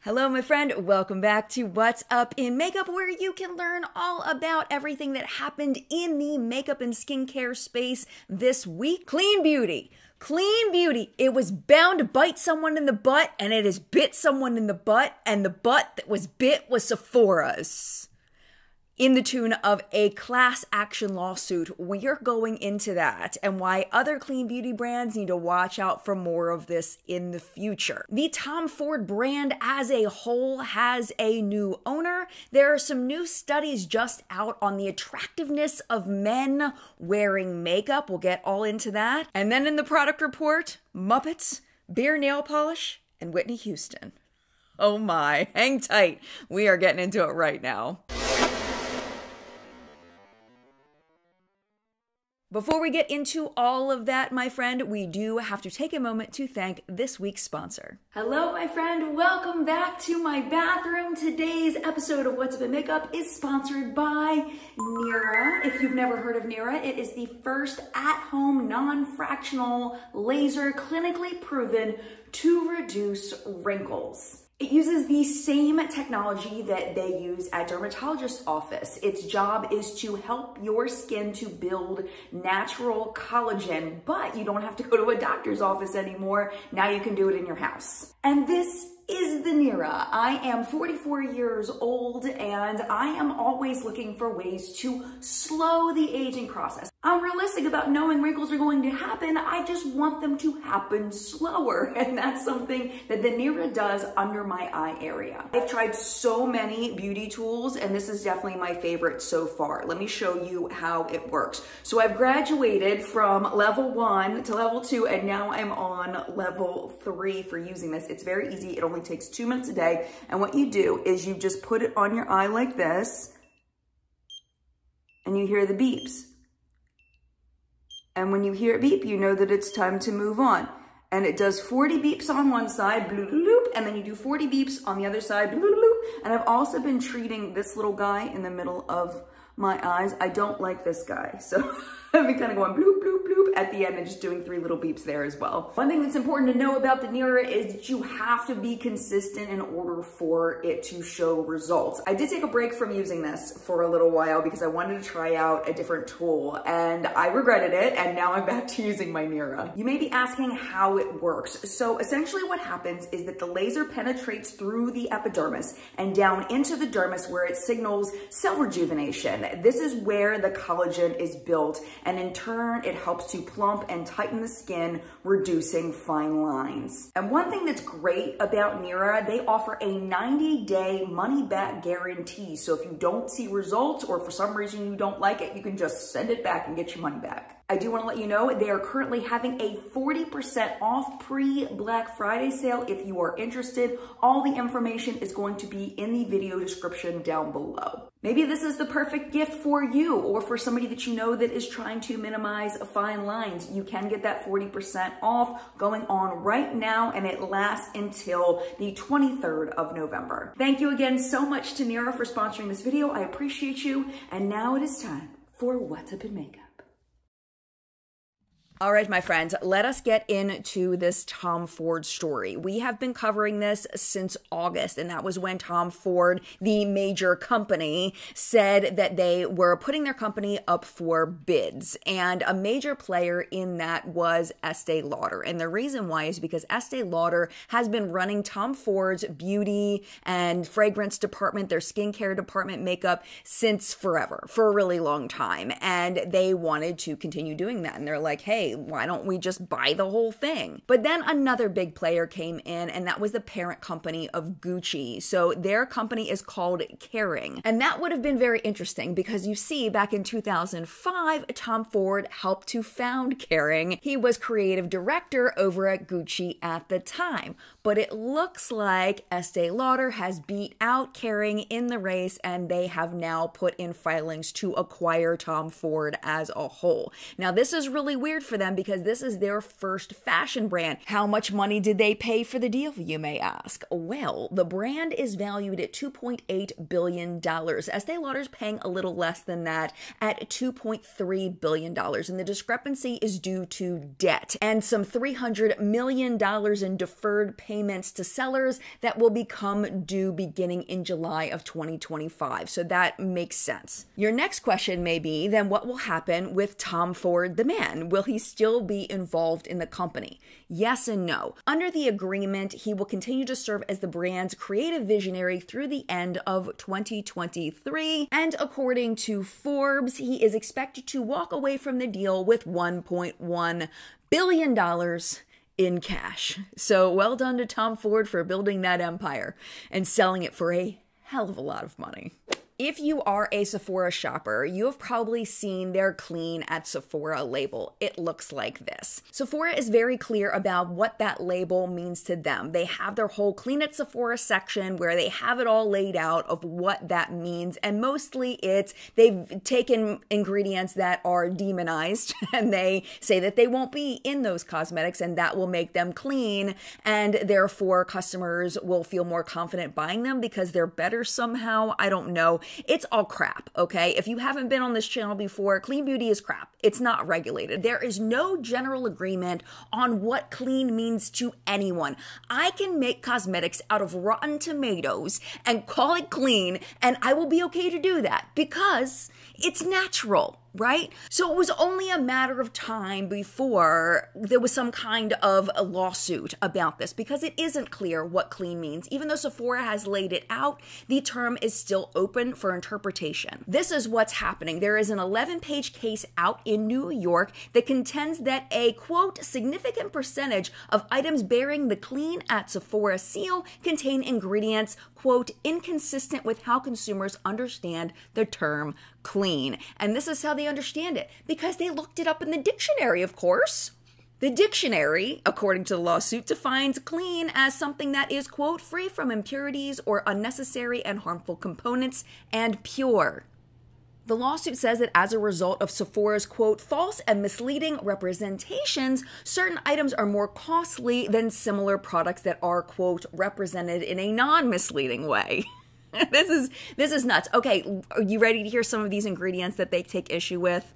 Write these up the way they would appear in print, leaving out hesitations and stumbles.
Hello, my friend. Welcome back to What's Up in Makeup, where you can learn all about everything that happened in the makeup and skincare space this week. Clean beauty. Clean beauty. It was bound to bite someone in the butt, and it has bit someone in the butt, and the butt that was bit was Sephora's. In the tune of a class action lawsuit. We are going into that and why other clean beauty brands need to watch out for more of this in the future. The Tom Ford brand as a whole has a new owner. There are some new studies just out on the attractiveness of men wearing makeup. We'll get all into that. And then in the product report, Muppets, Beer nail polish, and Whitney Houston. Oh my, hang tight. We are getting into it right now. Before we get into all of that, my friend, we do have to take a moment to thank this week's sponsor. Hello, my friend. Welcome back to my bathroom. Today's episode of What's Up in Makeup is sponsored by Nira. If you've never heard of Nira, it is the first at-home non-fractional laser clinically proven to reduce wrinkles. It uses the same technology that they use at dermatologist's office. Its job is to help your skin to build natural collagen, but you don't have to go to a doctor's office anymore. Now you can do it in your house. And this is the Nira. I am 44 years old and I am always looking for ways to slow the aging process. I'm realistic about knowing wrinkles are going to happen. I just want them to happen slower. And that's something that the Nira does under my eye area. I've tried so many beauty tools and this is definitely my favorite so far. Let me show you how it works. So I've graduated from level 1 to level 2 and now I'm on level 3 for using this. It's very easy. It only takes 2 minutes a day. And what you do is you just put it on your eye like this and you hear the beeps. And when you hear it beep, you know that it's time to move on. And it does 40 beeps on one side, bloop, bloop, and then you do 40 beeps on the other side, bloop, bloop. And I've also been treating this little guy in the middle of my eyes. I don't like this guy, so I've been kind of going bloop, bloop, bloop at the end and just doing 3 little beeps there as well. One thing that's important to know about the Nira is that you have to be consistent in order for it to show results. I did take a break from using this for a little while because I wanted to try out a different tool and I regretted it and now I'm back to using my Nira. You may be asking how it works. So essentially what happens is that the laser penetrates through the epidermis and down into the dermis where it signals cell rejuvenation. This is where the collagen is built and in turn it helps to plump and tighten the skin, reducing fine lines. And one thing that's great about Nira, they offer a 90-day money-back guarantee. So if you don't see results or for some reason you don't like it, you can just send it back and get your money back. I do want to let you know they are currently having a 40% off pre-Black Friday sale. If you are interested, all the information is going to be in the video description down below. Maybe this is the perfect gift for you or for somebody that you know that is trying to minimize fine lines. You can get that 40% off going on right now and it lasts until the 23rd of November. Thank you again so much to Nira for sponsoring this video. I appreciate you. And now it is time for What's Up in Makeup. All right, my friends, let us get into this Tom Ford story. We have been covering this since August, and that was when Tom Ford, the major company, said that they were putting their company up for bids. And a major player in that was Estee Lauder. And the reason why is because Estee Lauder has been running Tom Ford's beauty and fragrance department, their skincare department, makeup, since forever, for a really long time. And they wanted to continue doing that. And they're like, hey, why don't we just buy the whole thing? But then another big player came in, and that was the parent company of Gucci. So their company is called Carey. And that would have been very interesting because you see, back in 2005, Tom Ford helped to found Carey. He was creative director over at Gucci at the time. But it looks like Estee Lauder has beat out Carey in the race, and they have now put in filings to acquire Tom Ford as a whole. Now, this is really weird for them because this is their first fashion brand. How much money did they pay for the deal, you may ask? Well, the brand is valued at $2.8 billion. Estee Lauder's paying a little less than that at $2.3 billion. And the discrepancy is due to debt and some $300 million in deferred payments payments to sellers that will become due beginning in July of 2025. So that makes sense. Your next question may be, then what will happen with Tom Ford, the man? Will he still be involved in the company? Yes and no. Under the agreement, he will continue to serve as the brand's creative visionary through the end of 2023. And according to Forbes, he is expected to walk away from the deal with $1.1 billion in cash. So well done to Tom Ford for building that empire and selling it for a hell of a lot of money. If you are a Sephora shopper, you have probably seen their Clean at Sephora label. It looks like this. Sephora is very clear about what that label means to them. They have their whole Clean at Sephora section where they have it all laid out of what that means. And mostly they've taken ingredients that are demonized and they say that they won't be in those cosmetics and that will make them clean. And therefore customers will feel more confident buying them because they're better somehow. I don't know. It's all crap, okay? If you haven't been on this channel before, clean beauty is crap. It's not regulated. There is no general agreement on what clean means to anyone. I can make cosmetics out of rotten tomatoes and call it clean, and I will be okay to do that because it's natural, right? So it was only a matter of time before there was some kind of a lawsuit about this because it isn't clear what clean means. Even though Sephora has laid it out, the term is still open for interpretation. This is what's happening. There is an 11-page case out in New York that contends that a, quote, significant percentage of items bearing the Clean at Sephora seal contain ingredients, quote, inconsistent with how consumers understand the term clean. And this is how they understand it because they looked it up in the dictionary, of course. The dictionary, according to the lawsuit, defines clean as something that is, quote, free from impurities or unnecessary and harmful components and pure. The lawsuit says that as a result of Sephora's, quote, false and misleading representations, certain items are more costly than similar products that are, quote, represented in a non-misleading way. This is nuts. Okay, are you ready to hear some of these ingredients that they take issue with?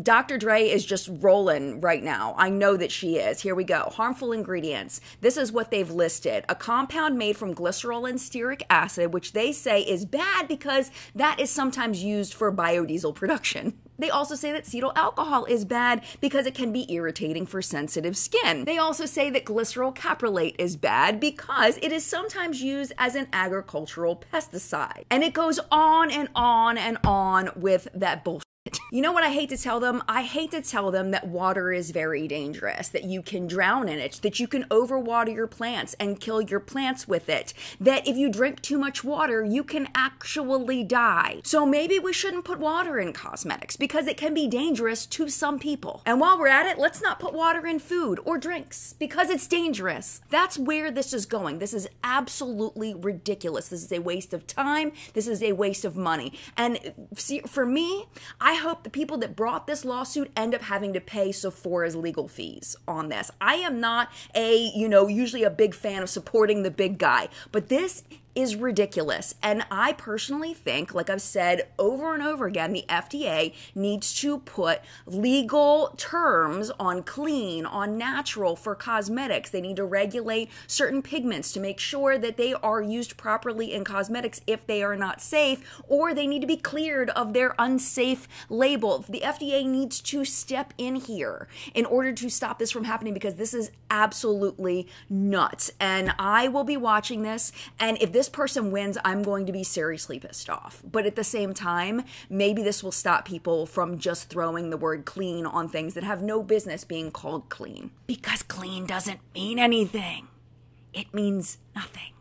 Dr. Dre is just rolling right now. I know that she is. Here we go. Harmful ingredients. This is what they've listed. A compound made from glycerol and stearic acid, which they say is bad because that is sometimes used for biodiesel production. They also say that cetyl alcohol is bad because it can be irritating for sensitive skin. They also say that glycerol caprolate is bad because it is sometimes used as an agricultural pesticide. And it goes on and on and on with that bullshit. You know what I hate to tell them? I hate to tell them that water is very dangerous, that you can drown in it, that you can overwater your plants and kill your plants with it, that if you drink too much water, you can actually die. So maybe we shouldn't put water in cosmetics because it can be dangerous to some people. And while we're at it, let's not put water in food or drinks because it's dangerous. That's where this is going. This is absolutely ridiculous. This is a waste of time. This is a waste of money. And see, for me, I hope the people that brought this lawsuit end up having to pay Sephora's legal fees on this. I am not usually a big fan of supporting the big guy, but this is ridiculous. And I personally think, like I've said over and over again, the FDA needs to put legal terms on clean, on natural for cosmetics. They need to regulate certain pigments to make sure that they are used properly in cosmetics if they are not safe, or they need to be cleared of their unsafe label. The FDA needs to step in here in order to stop this from happening because this is absolutely nuts. And I will be watching this, and if this person wins, I'm going to be seriously pissed off. But at the same time, maybe this will stop people from just throwing the word clean on things that have no business being called clean. Because clean doesn't mean anything. It means nothing.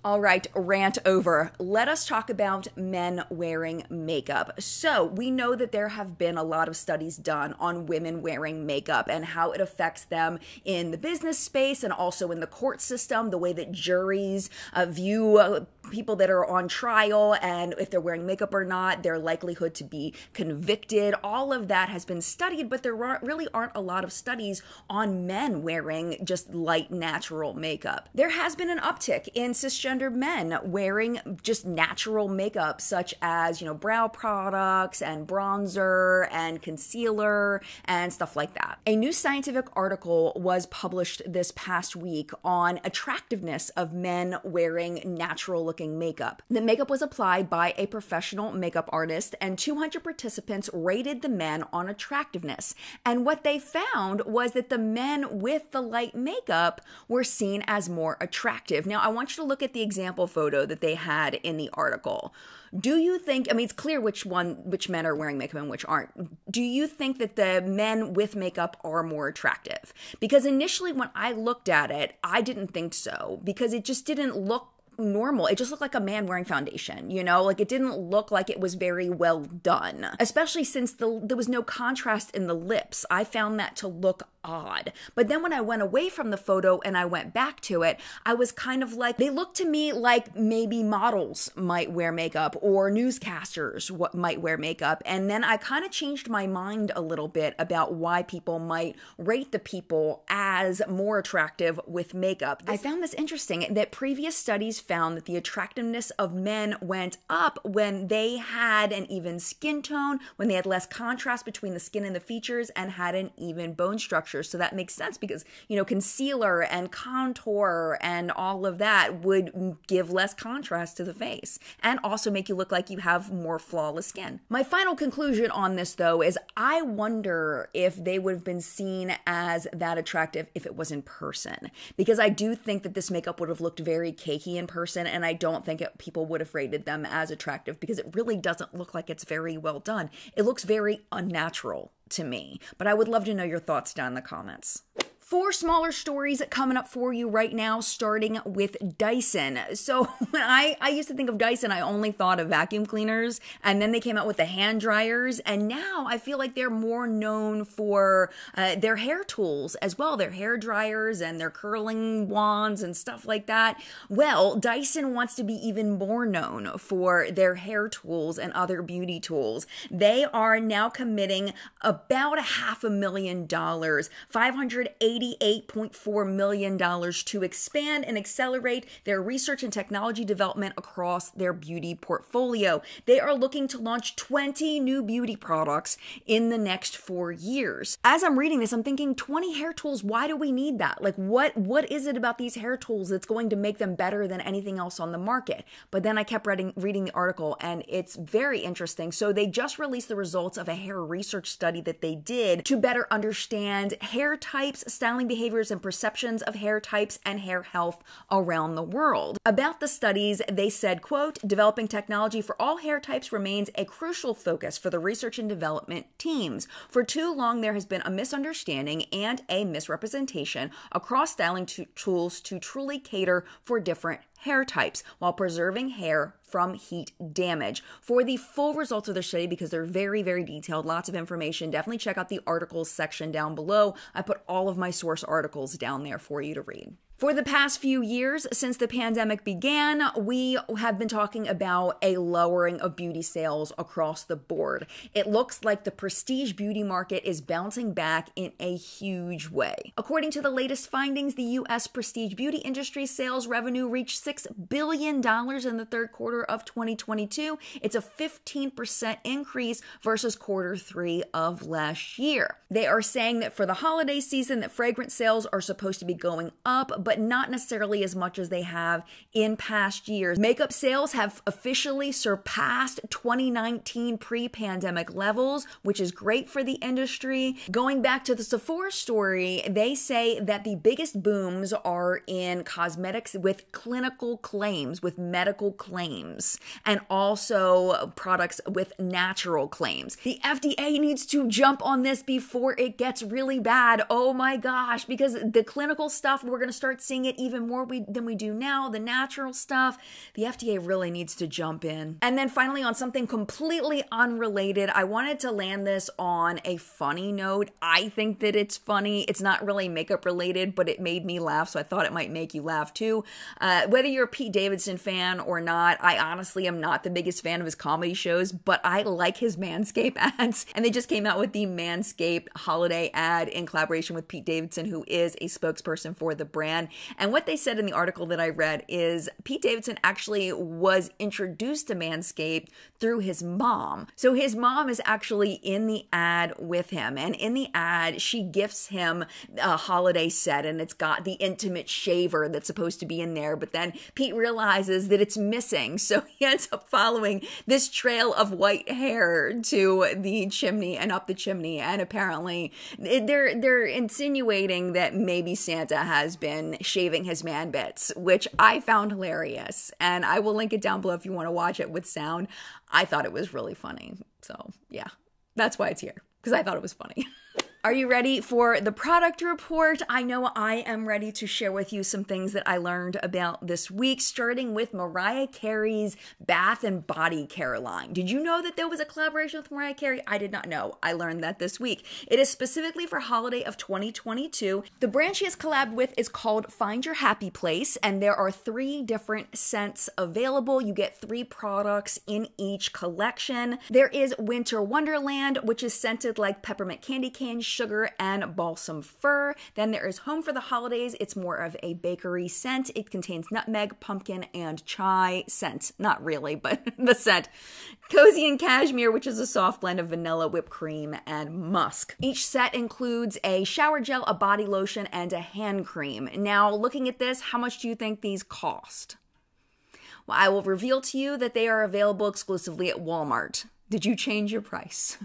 All right, rant over. Let us talk about men wearing makeup. So we know that there have been a lot of studies done on women wearing makeup and how it affects them in the business space and also in the court system, the way that juries view people that are on trial, and if they're wearing makeup or not, their likelihood to be convicted. All of that has been studied, but there really aren't a lot of studies on men wearing just light natural makeup. There has been an uptick in cisgender men wearing just natural makeup, such as, brow products and bronzer and concealer and stuff like that. A new scientific article was published this past week on attractiveness of men wearing natural looking makeup. The makeup was applied by a professional makeup artist, and 200 participants rated the men on attractiveness. And what they found was that the men with the light makeup were seen as more attractive. Now, I want you to look at the example photo that they had in the article. Do you think, it's clear which men are wearing makeup and which aren't. Do you think that the men with makeup are more attractive? Because initially when I looked at it, I didn't think so, because it just didn't look normal. It just looked like a man wearing foundation, it didn't look like it was very well done, especially since there was no contrast in the lips. I found that to look odd. But then when I went away from the photo and I went back to it, I was kind of like, they looked to me like maybe models might wear makeup or newscasters might wear makeup. And then I kind of changed my mind a little bit about why people might rate the people as more attractive with makeup. I found this interesting, that previous studies found that the attractiveness of men went up when they had an even skin tone, when they had less contrast between the skin and the features, and had an even bone structure. So that makes sense because, concealer and contour and all of that would give less contrast to the face and also make you look like you have more flawless skin. My final conclusion on this, though, is I wonder if they would have been seen as that attractive if it was in person, because I do think that this makeup would have looked very cakey in person, and I don't think people would have rated them as attractive because it really doesn't look like it's very well done. It looks very unnatural to me, but I would love to know your thoughts down in the comments. 4 smaller stories coming up for you right now, starting with Dyson. So when I used to think of Dyson, I only thought of vacuum cleaners, and then they came out with the hand dryers, and now I feel like they're more known for their hair tools as well, their hair dryers and their curling wands and stuff like that. Well, Dyson wants to be even more known for their hair tools and other beauty tools. They are now committing about $500,000, $588.4 million to expand and accelerate their research and technology development across their beauty portfolio. They are looking to launch 20 new beauty products in the next 4 years. As I'm reading this, I'm thinking 20 hair tools, why do we need that? Like what is it about these hair tools that's going to make them better than anything else on the market? But then I kept reading the article, and it's very interesting. So they just released the results of a hair research study that they did to better understand hair types, styling behaviors, and perceptions of hair types and hair health around the world. About the studies, they said, quote, "Developing technology for all hair types remains a crucial focus for the research and development teams. For too long, there has been a misunderstanding and a misrepresentation across styling tools to truly cater for different hair types while preserving hair from heat damage." For the full results of their study, because they're very, very detailed, lots of information, definitely check out the articles section down below. I put all of my source articles down there for you to read. For the past few years, since the pandemic began, we have been talking about a lowering of beauty sales across the board. It looks like the prestige beauty market is bouncing back in a huge way. According to the latest findings, the U.S. prestige beauty industry sales revenue reached $6 billion in the third quarter of 2022. It's a 15% increase versus quarter 3 of last year. They are saying that for the holiday season, that fragrance sales are supposed to be going up, but not necessarily as much as they have in past years. Makeup sales have officially surpassed 2019 pre-pandemic levels, which is great for the industry. Going back to the Sephora story, they say that the biggest booms are in cosmetics with clinical claims, with medical claims, and also products with natural claims. The FDA needs to jump on this before it gets really bad. Oh my gosh, because the clinical stuff, we're going to start start seeing it even more than we do now, the natural stuff, the FDA really needs to jump in. And then finally, on something completely unrelated, I wanted to land this on a funny note. I think that it's funny. It's not really makeup related, but it made me laugh, so I thought it might make you laugh too. Whether you're a Pete Davidson fan or not, I honestly am not the biggest fan of his comedy shows, but I like his Manscaped ads. And they just came out with the Manscaped holiday ad in collaboration with Pete Davidson, who is a spokesperson for the brand. And what they said in the article that I read is Pete Davidson actually was introduced to Manscaped through his mom. So his mom is actually in the ad with him. And in the ad, she gifts him a holiday set, and it's got the intimate shaver that's supposed to be in there. But then Pete realizes that it's missing. So he ends up following this trail of white hair to the chimney and up the chimney. And apparently they're insinuating that maybe Santa has been shaving his man bits, which I found hilarious. And I will link it down below if you want to watch it with sound. I thought it was really funny. So yeah, that's why it's here, because I thought it was funny. Are you ready for the product report? I know I am ready to share with you some things that I learned about this week, starting with Mariah Carey's Bath and Body Care line. Did you know that there was a collaboration with Mariah Carey? I did not know. I learned that this week. It is specifically for holiday of 2022. The brand she has collabed with is called Find Your Happy Place, and there are 3 different scents available. You get 3 products in each collection. There is Winter Wonderland, which is scented like peppermint candy cane, sugar, and balsam fir. Then there is Home for the Holidays. It's more of a bakery scent. It contains nutmeg, pumpkin, and chai scent. Not really, but the scent. Cozy and Cashmere, which is a soft blend of vanilla, whipped cream, and musk. Each set includes a shower gel, a body lotion, and a hand cream. Now, looking at this, how much do you think these cost? Well, I will reveal to you that they are available exclusively at Walmart. Did you change your price?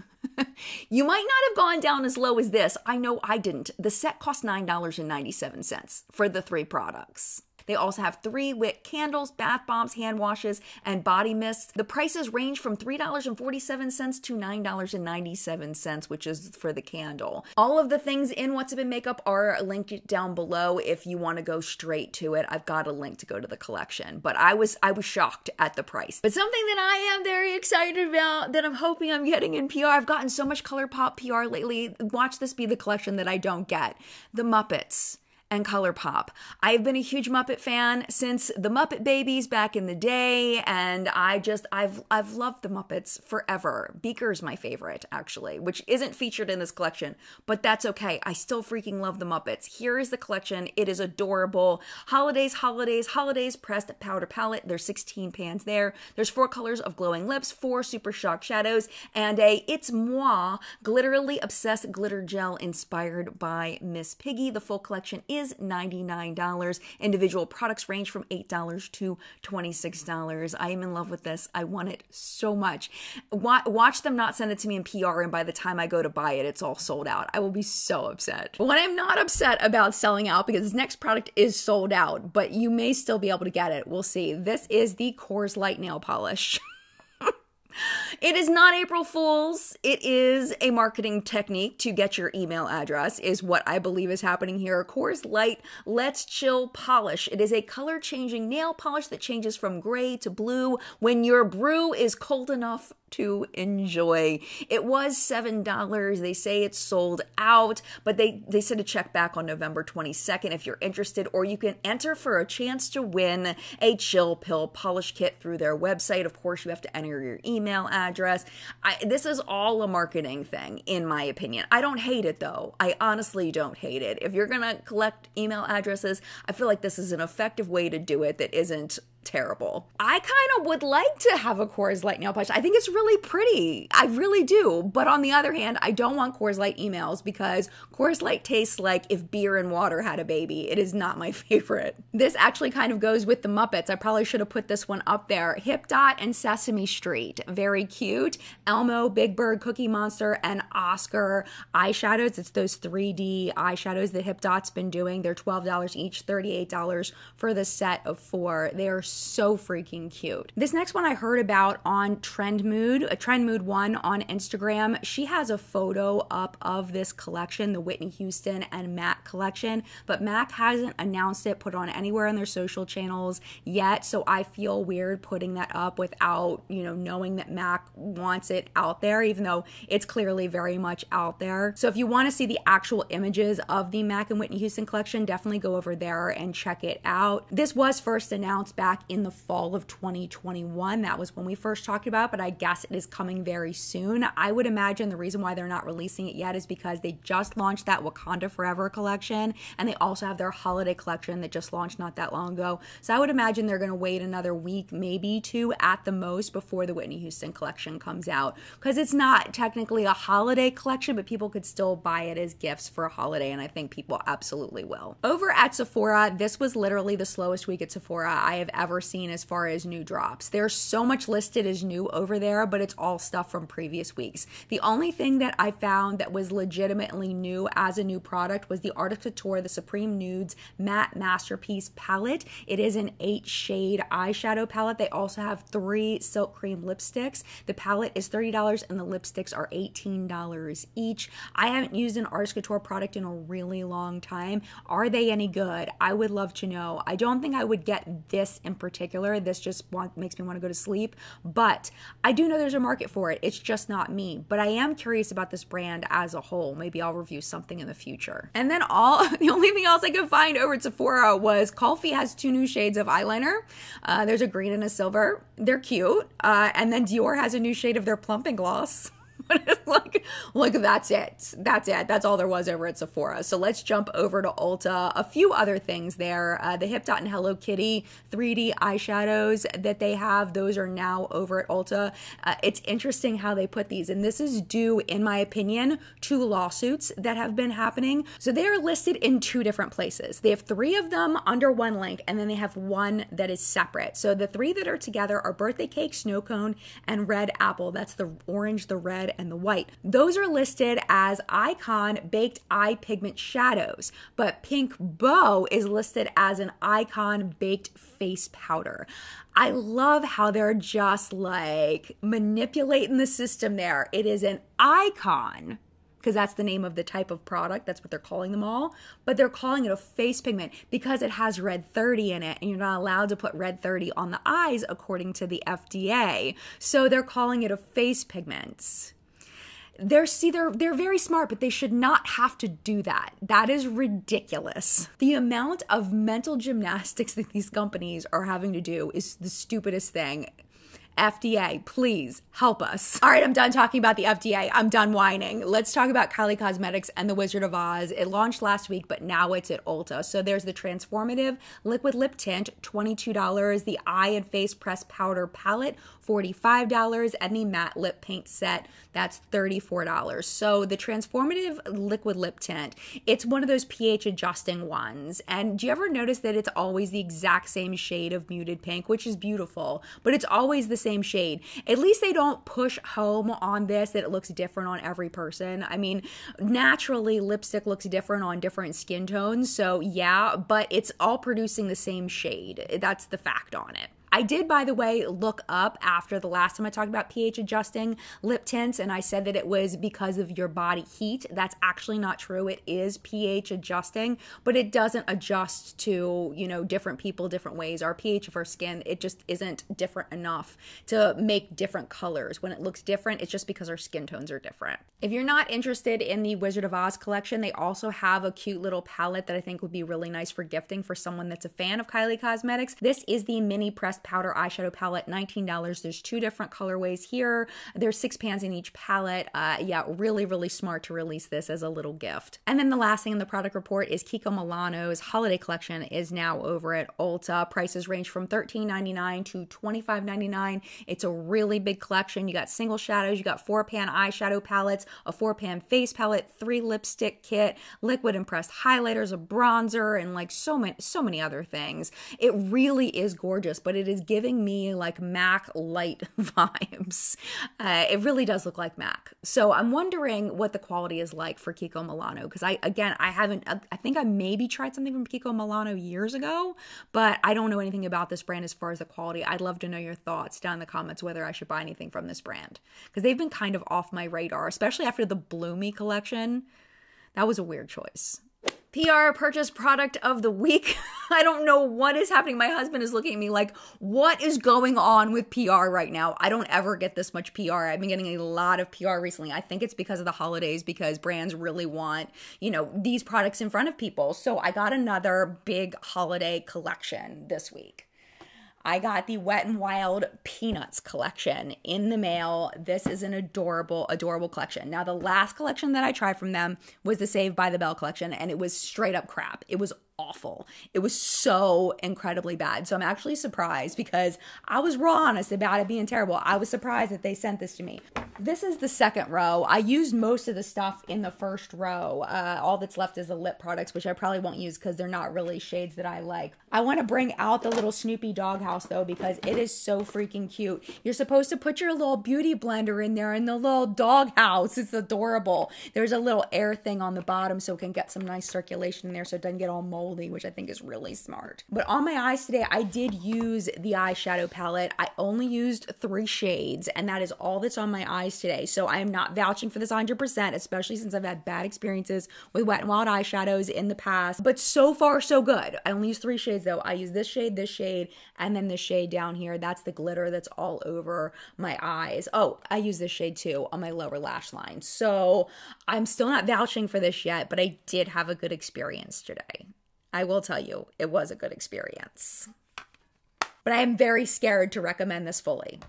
You might not have gone down as low as this. I know I didn't. The set cost $9.97 for the 3 products. They also have 3 wick candles, bath bombs, hand washes, and body mists. The prices range from $3.47 to $9.97, which is for the candle. All of the things in What's Up in Makeup are linked down below if you want to go straight to it. I've got a link to go to the collection, but I was shocked at the price. But something that I am very excited about that I'm hoping I'm getting in PR. I've gotten so much ColourPop PR lately. Watch this be the collection that I don't get. The Muppets and ColourPop. I've been a huge Muppet fan since the Muppet Babies back in the day, and I've loved the Muppets forever. Beaker's my favorite, actually, which isn't featured in this collection, but that's okay. I still freaking love the Muppets. Here is the collection. It is adorable. Holidays, holidays, holidays pressed powder palette. There's 16 pans there. There's 4 colors of glowing lips, 4 super shock shadows, and a It's Moi glitterily obsessed glitter gel inspired by Miss Piggy. The full collection is $99. Individual products range from $8 to $26. I am in love with this. I want it so much. Watch them not send it to me in PR, and by the time I go to buy it, it's all sold out. I will be so upset. But I'm not upset about selling out because this next product is sold out, but you may still be able to get it. We'll see. This is the Coors Light Nail Polish. It is not April Fool's. It is a marketing technique to get your email address, is what I believe is happening here. Coors Light Let's Chill Polish. It is a color-changing nail polish that changes from gray to blue when your brew is cold enough to enjoy. It was $7. They say it's sold out, but they said to check back on November 22nd if you're interested, or you can enter for a chance to win a Chill Pill polish kit through their website. Of course, you have to enter your email address. This is all a marketing thing, in my opinion. I don't hate it, though. I honestly don't hate it. If you're going to collect email addresses, I feel like this is an effective way to do it that isn't terrible. I kind of would like to have a Coors Light nail polish. I think it's really pretty. I really do. But on the other hand, I don't want Coors Light emails because Coors Light tastes like if beer and water had a baby. It is not my favorite. This actually kind of goes with the Muppets. I probably should have put this one up there. Hipdot and Sesame Street. Very cute. Elmo, Big Bird, Cookie Monster, and Oscar eyeshadows. It's those 3D eyeshadows that Hipdot's been doing. They're $12 each, $38 for the set of 4. They are so freaking cute. This next one I heard about on Trend Mood 1 on Instagram. She has a photo up of this collection, the Whitney Houston and MAC collection, but MAC hasn't announced it, put it on anywhere on their social channels yet, so I feel weird putting that up without, knowing that MAC wants it out there, even though it's clearly very much out there. So if you want to see the actual images of the MAC and Whitney Houston collection, definitely go over there and check it out. This was first announced back in the fall of 2021. That was when we first talked about it, but I guess it is coming very soon. I would imagine the reason why they're not releasing it yet is because they just launched that Wakanda Forever collection, and they also have their holiday collection that just launched not that long ago. So I would imagine they're going to wait another week, maybe two at the most, before the Whitney Houston collection comes out, because it's not technically a holiday collection, but people could still buy it as gifts for a holiday, and I think people absolutely will. Over at Sephora, this was literally the slowest week at Sephora I have ever seen as far as new drops. There's so much listed as new over there, but it's all stuff from previous weeks. The only thing that I found that was legitimately new as a new product was the Art of Couture, the Supreme Nudes Matte Masterpiece Palette. It is an 8-shade eyeshadow palette. They also have 3 Silk Cream lipsticks. The palette is $30 and the lipsticks are $18 each. I haven't used an Art of Couture product in a really long time. Are they any good? I would love to know. I don't think I would get this in particular. This just makes me want to go to sleep, but I do know there's a market for it. It's just not me, but I am curious about this brand as a whole. Maybe I'll review something in the future. And then the only thing else I could find over at Sephora was Kulfi has 2 new shades of eyeliner. There's a green and a silver. They're cute. And then Dior has a new shade of their plumping gloss. But it's like that's it. That's all there was over at Sephora. So let's jump over to Ulta. A few other things there. The Hipdot and Hello Kitty 3D eyeshadows that they have, those are now over at Ulta. It's interesting how they put these, and this is due, in my opinion, to lawsuits that have been happening. So they are listed in 2 different places. They have 3 of them under one link, and then they have 1 that is separate. So the 3 that are together are Birthday Cake, Snow Cone, and Red Apple. That's the orange, the red, and the white. Those are listed as Icon Baked Eye Pigment Shadows, but Pink Bow is listed as an Icon Baked Face Powder. I love how they're just like manipulating the system there. It is an Icon, because that's the name of the type of product. That's what they're calling them all. But they're calling it a face pigment because it has red 30 in it, and you're not allowed to put red 30 on the eyes according to the FDA. So they're calling it a face pigment. They're very smart, but they should not have to do that. That is ridiculous. The amount of mental gymnastics that these companies are having to do is the stupidest thing. FDA, please help us. All right, I'm done talking about the FDA. I'm done whining. Let's talk about Kylie Cosmetics and the Wizard of Oz. It launched last week, but now it's at Ulta. So there's the Transformative Liquid Lip Tint, $22. The Eye and Face Press Powder Palette, $45. And the Matte Lip Paint Set, that's $34. So the Transformative Liquid Lip Tint, it's one of those pH adjusting ones. And do you ever notice that it's always the exact same shade of muted pink, which is beautiful, but it's always the same shade. At least they don't push home on this that it looks different on every person. I mean, naturally lipstick looks different on different skin tones, so yeah, but it's all producing the same shade. That's the fact on it. I did, by the way, look up after the last time I talked about pH adjusting lip tints, and I said that it was because of your body heat. That's actually not true. It is pH adjusting, but it doesn't adjust to, different people different ways. Our pH of our skin, it just isn't different enough to make different colors. When it looks different, it's just because our skin tones are different. If you're not interested in the Wizard of Oz collection, they also have a cute little palette that I think would be really nice for gifting for someone that's a fan of Kylie Cosmetics. This is the Mini Pressed Powder Eyeshadow Palette, $19. There's 2 different colorways here. There's 6 pans in each palette. Yeah, really, really smart to release this as a little gift. And then the last thing in the product report is Kiko Milano's holiday collection is now over at Ulta. Prices range from $13.99 to $25.99. It's a really big collection. You got single shadows, you got 4-pan eyeshadow palettes, a 4-pan face palette, 3 lipstick kit, liquid and pressed highlighters, a bronzer, and like so many other things. It really is gorgeous, but it is giving me like MAC light vibes. It really does look like MAC. So I'm wondering what the quality is like for Kiko Milano, because I think I maybe tried something from Kiko Milano years ago, but I don't know anything about this brand as far as the quality. I'd love to know your thoughts down in the comments whether I should buy anything from this brand, because they've been kind of off my radar, especially after the Bloomy collection. That was a weird choice. PR purchase product of the week. I don't know what is happening. My husband is looking at me like, what is going on with PR right now? I don't ever get this much PR. I've been getting a lot of PR recently. I think it's because of the holidays, because brands really want, these products in front of people. So I got another big holiday collection this week. I got the Wet n Wild Peanuts collection in the mail. This is an adorable, adorable collection. Now, the last collection that I tried from them was the Saved by the Bell collection, and it was straight up crap. It was awful. It was so incredibly bad. So I'm actually surprised, because I was raw honest about it being terrible. I was surprised that they sent this to me. This is the second row. I used most of the stuff in the first row. All that's left is the lip products, which I probably won't use because they're not really shades that I like. I want to bring out the little Snoopy doghouse though, because it is so freaking cute. You're supposed to put your little beauty blender in there in the little doghouse. It's adorable. There's a little air thing on the bottom so it can get some nice circulation in there so it doesn't get all moldy, which I think is really smart. But on my eyes today, I did use the eyeshadow palette. I only used 3 shades, and that is all that's on my eyes today. So I am not vouching for this 100%, especially since I've had bad experiences with Wet n Wild eyeshadows in the past. But so far, so good. I only used 3 shades though. I used this shade, and then this shade down here. That's the glitter that's all over my eyes. Oh, I use this shade too on my lower lash line. So I'm still not vouching for this yet, but I did have a good experience today. I will tell you, it was a good experience. But I am very scared to recommend this fully.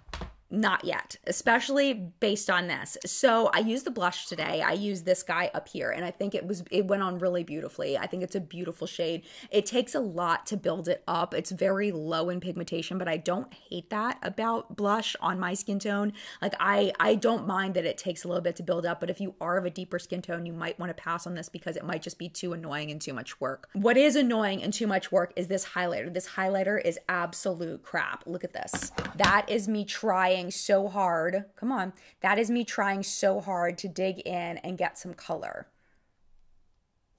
Not yet, especially based on this. So I used the blush today. I used this guy up here, and I think it went on really beautifully. I think it's a beautiful shade. It takes a lot to build it up. It's very low in pigmentation, but I don't hate that about blush on my skin tone. Like I don't mind that it takes a little bit to build up, but if you are of a deeper skin tone, you might want to pass on this because it might just be too annoying and too much work. What is annoying and too much work is this highlighter. This highlighter is absolute crap. Look at this. That is me trying so hard. Come on. That is me trying so hard to dig in and get some color.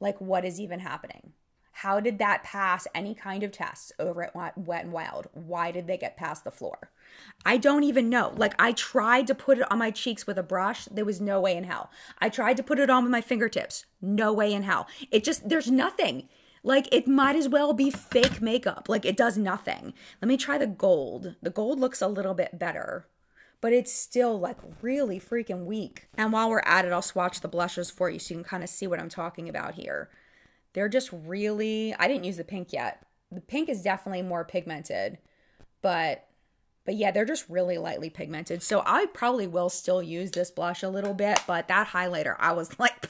Like, what is even happening? How did that pass any kind of tests over at Wet n Wild? Why did they get past the floor? I don't even know. Like, I tried to put it on my cheeks with a brush. There was no way in hell. I tried to put it on with my fingertips. No way in hell. There's nothing. Like, it might as well be fake makeup. Like, it does nothing. Let me try the gold. The gold looks a little bit better, but it's still like really freaking weak. And while we're at it, I'll swatch the blushes for you so you can kind of see what I'm talking about here. They're just really, I didn't use the pink yet. The pink is definitely more pigmented, but yeah, they're just really lightly pigmented. So I probably will still use this blush a little bit, but that highlighter, I was like,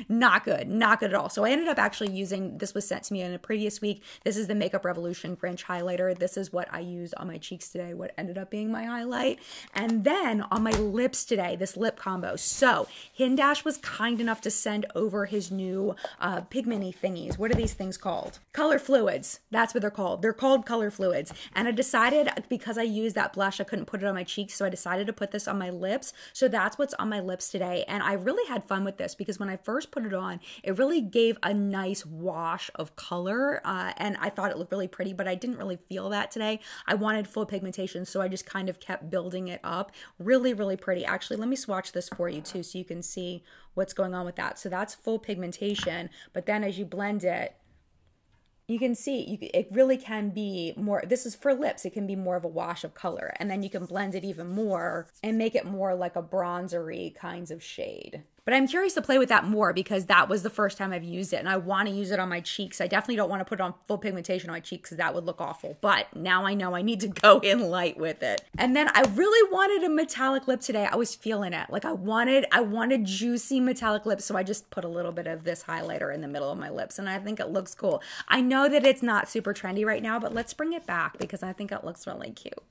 not good, not good at all. So I ended up actually using, this was sent to me in a previous week. This is the Makeup Revolution Grinch highlighter. This is what I used on my cheeks today, what ended up being my highlight. And then on my lips today, this lip combo. So Hindash was kind enough to send over his new pigmenty thingies. What are these things called? Color fluids. That's what they're called. They're called color fluids. And I decided, because I used that blush, I couldn't put it on my cheeks, so I decided to put this on my lips. So that's what's on my lips today. And I really had fun with this because when I first put it on, it really gave a nice wash of color, and I thought it looked really pretty, but I didn't really feel that today. I wanted full pigmentation, so I just kind of kept building it up. Really, really pretty. Actually, let me swatch this for you too so you can see what's going on with that. So that's full pigmentation, but then as you blend it, you can see it really can be more, this is for lips, it can be more of a wash of color, and then you can blend it even more and make it more like a bronzery kinds of shade. But I'm curious to play with that more because that was the first time I've used it, and I want to use it on my cheeks. I definitely don't want to put it on full pigmentation on my cheeks because that would look awful. But now I know I need to go in light with it. And then I really wanted a metallic lip today. I was feeling it. Like I wanted juicy metallic lips, so I just put a little bit of this highlighter in the middle of my lips, and I think it looks cool. I know that it's not super trendy right now, but let's bring it back because I think it looks really cute.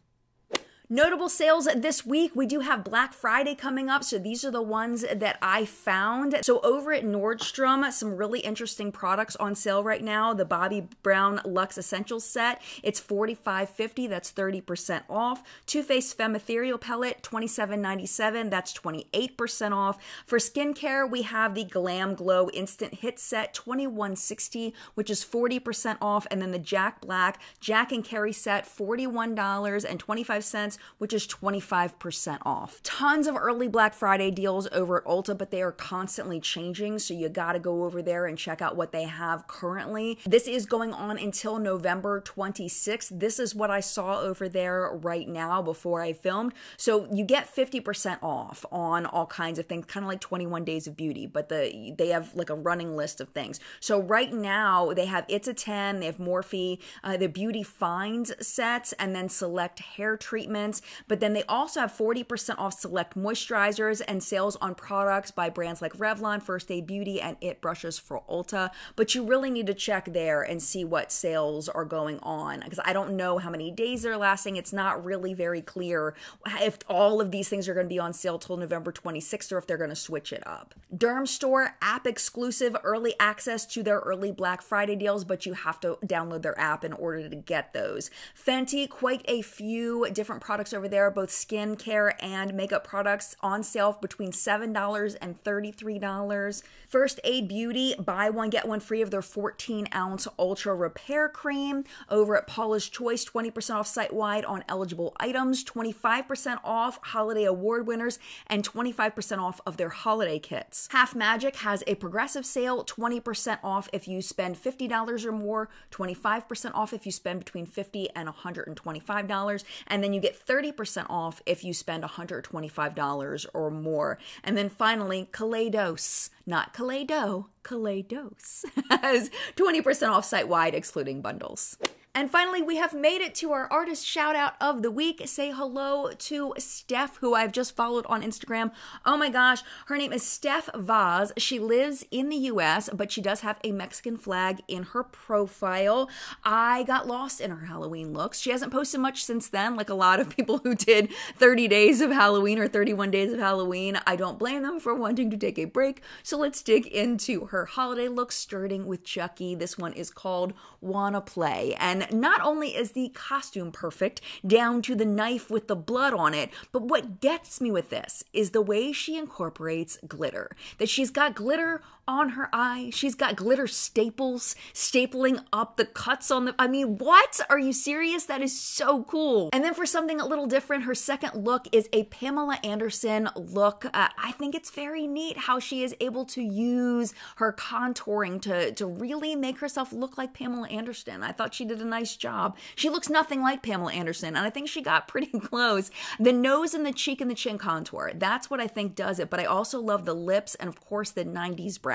Notable sales this week, we do have Black Friday coming up, so these are the ones that I found. So over at Nordstrom, some really interesting products on sale right now. The Bobbi Brown Luxe Essentials set, it's $45.50, that's 30% off. Too Faced Femme Ethereal Pellet, $27.97, that's 28% off. For skincare, we have the Glam Glow Instant Hit set, $21.60, which is 40% off. And then the Jack Black Jack and Carey set, $41.25, which is 25% off. Tons of early Black Friday deals over at Ulta, but they are constantly changing, so you gotta go over there and check out what they have currently. This is going on until November 26th. This is what I saw over there right now before I filmed. So you get 50% off on all kinds of things, kind of like 21 Days of Beauty, but they have like a running list of things. So right now they have It's a 10, they have Morphe, the Beauty Finds sets, and then select hair treatments. But then they also have 40% off select moisturizers and sales on products by brands like Revlon, First Aid Beauty, and It brushes for Ulta. But you really need to check there and see what sales are going on, because I don't know how many days they're lasting. It's not really very clear if all of these things are going to be on sale till November 26th or if they're going to switch it up. Derm Store, app exclusive early access to their early Black Friday deals, but you have to download their app in order to get those. Fenty, quite a few different products over there, both skincare and makeup products on sale between $7 and $33. First Aid Beauty, buy one, get one free of their 14-ounce Ultra Repair Cream. Over at Paula's Choice, 20% off site-wide on eligible items, 25% off holiday award winners, and 25% off of their holiday kits. Half Magic has a progressive sale, 20% off if you spend $50 or more, 25% off if you spend between $50 and $125, and then you get 30% off if you spend $125 or more. And then finally, Kaleidos, not Kaleido, Kaleidos has 20% off site-wide, excluding bundles. And finally, we have made it to our artist shout out of the week. Say hello to Steph, who I've just followed on Instagram. Oh my gosh, her name is Steph Vaz. She lives in the US, but she does have a Mexican flag in her profile. I got lost in her Halloween looks. She hasn't posted much since then, like a lot of people who did 30 days of Halloween or 31 days of Halloween. I don't blame them for wanting to take a break. So let's dig into her holiday looks, starting with Chucky. This one is called Wanna Play. And not only is the costume perfect, down to the knife with the blood on it, but what gets me with this is the way she incorporates glitter. That she's got glitter on her eye, she's got glitter staples, stapling up the cuts on the, I mean, what? Are you serious? That is so cool. And then for something a little different, her second look is a Pamela Anderson look. I think it's very neat how she is able to use her contouring to really make herself look like Pamela Anderson. I thought she did a nice job. She looks nothing like Pamela Anderson, and I think she got pretty close. The nose and the cheek and the chin contour, that's what I think does it, but I also love the lips and of course the 90s brows.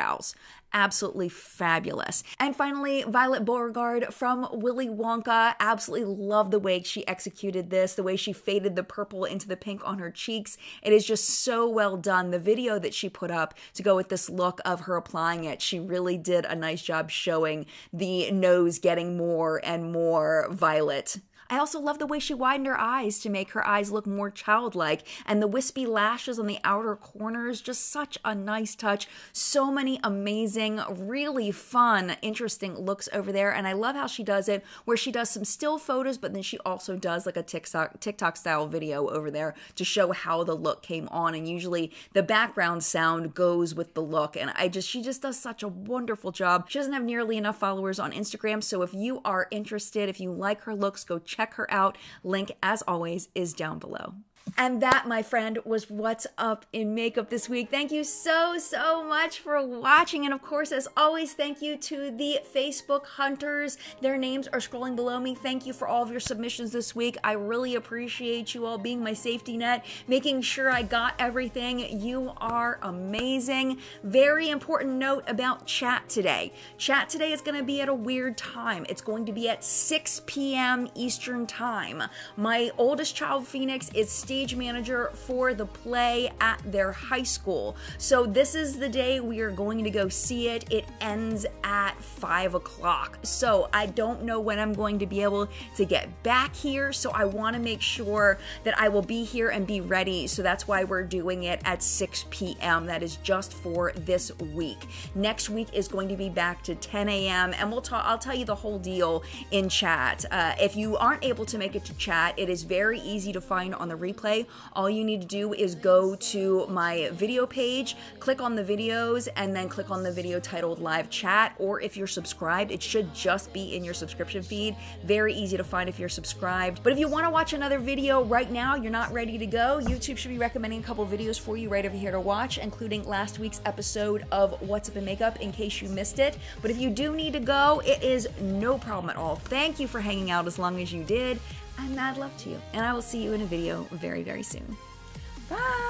Absolutely fabulous. And finally, Violet Beauregarde from Willy Wonka. Absolutely love the way she executed this, the way she faded the purple into the pink on her cheeks. It is just so well done. The video that she put up to go with this look of her applying it, she really did a nice job showing the nose getting more and more violet. I also love the way she widened her eyes to make her eyes look more childlike, and the wispy lashes on the outer corners, just such a nice touch. So many amazing, really fun, interesting looks over there, and I love how she does it, where she does some still photos, but then she also does like a TikTok style video over there to show how the look came on, and usually the background sound goes with the look, and she just does such a wonderful job. She doesn't have nearly enough followers on Instagram, so if you are interested, if you like her looks, go check her out. Link, as always, is down below. And that, my friend, was what's up in makeup this week. Thank you so much for watching. And of course, as always, thank you to the Facebook hunters. Their names are scrolling below me. Thank you for all of your submissions this week. I really appreciate you all being my safety net, making sure I got everything. You are amazing. Very important note about chat today. Chat today is going to be at a weird time. It's going to be at 6 p.m. Eastern time. My oldest child, Phoenix, is still stage manager for the play at their high school. So this is the day we are going to go see it. It ends at 5 o'clock. So I don't know when I'm going to be able to get back here. So I want to make sure that I will be here and be ready. So that's why we're doing it at 6 p.m. That is just for this week. Next week is going to be back to 10 a.m. and I'll tell you the whole deal in chat. If you aren't able to make it to chat, it is very easy to find on the replay. All you need to do is go to my video page, click on the videos, and then click on the video titled live chat. Or if you're subscribed, it should just be in your subscription feed. Very easy to find if you're subscribed. But if you want to watch another video right now, you're not ready to go, YouTube should be recommending a couple videos for you right over here to watch, including last week's episode of What's Up in Makeup in case you missed it. But if you do need to go, it is no problem at all. Thank you for hanging out as long as you did. I'm mad love to you, and I will see you in a video very, very soon. Bye!